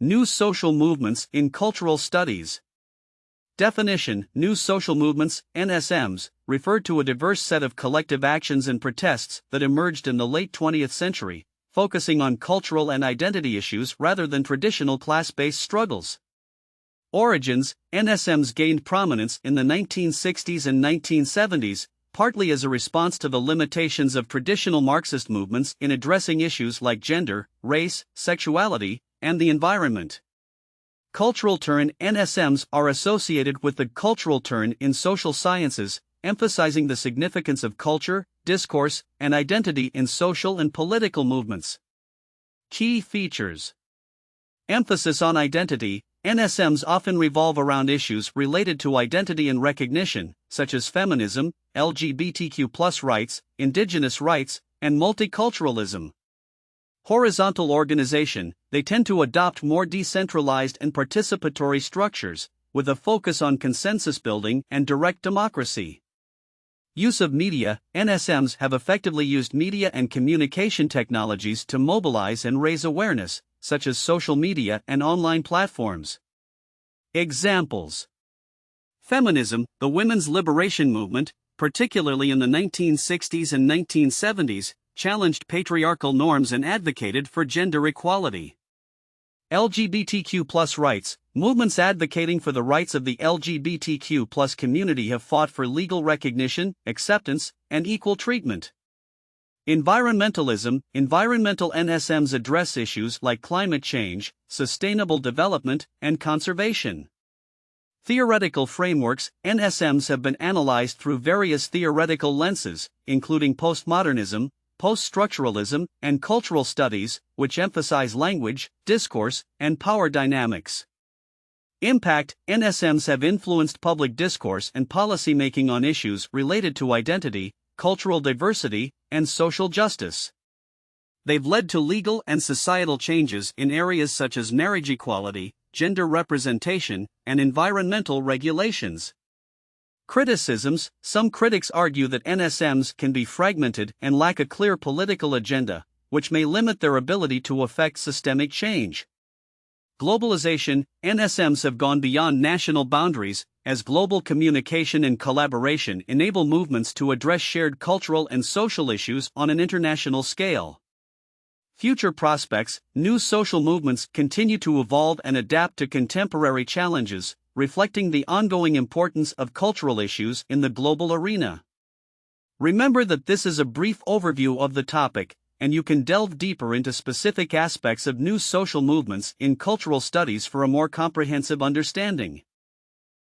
New social movements in cultural studies. Definition: New social movements, NSMs, refer to a diverse set of collective actions and protests that emerged in the late 20th century, focusing on cultural and identity issues rather than traditional class-based struggles. Origins: NSMs gained prominence in the 1960s and 1970s, partly as a response to the limitations of traditional Marxist movements in addressing issues like gender, race, sexuality, and the environment. Cultural turn: NSMs are associated with the cultural turn in social sciences, emphasizing the significance of culture, discourse, and identity in social and political movements. Key features: emphasis on identity. NSMs often revolve around issues related to identity and recognition, such as feminism, LGBTQ+ rights, indigenous rights, and multiculturalism. Horizontal organization: they tend to adopt more decentralized and participatory structures, with a focus on consensus building and direct democracy. Use of media: NSMs have effectively used media and communication technologies to mobilize and raise awareness, such as social media and online platforms. Examples: feminism: the women's liberation movement, particularly in the 1960s and 1970s, challenged patriarchal norms and advocated for gender equality. LGBTQ+ rights: movements advocating for the rights of the LGBTQ+ community have fought for legal recognition, acceptance, and equal treatment. Environmentalism: environmental NSMs address issues like climate change, sustainable development, and conservation. Theoretical frameworks: NSMs have been analyzed through various theoretical lenses, including postmodernism, post-structuralism, and cultural studies, which emphasize language, discourse, and power dynamics. Impact: NSMs have influenced public discourse and policymaking on issues related to identity, cultural diversity, and social justice. They've led to legal and societal changes in areas such as marriage equality, gender representation, and environmental regulations. Criticisms: some critics argue that NSMs can be fragmented and lack a clear political agenda, which may limit their ability to affect systemic change. Globalization: NSMs have gone beyond national boundaries, as global communication and collaboration enable movements to address shared cultural and social issues on an international scale. Future prospects: new social movements continue to evolve and adapt to contemporary challenges, reflecting the ongoing importance of cultural issues in the global arena. Remember that this is a brief overview of the topic, and you can delve deeper into specific aspects of new social movements in cultural studies for a more comprehensive understanding.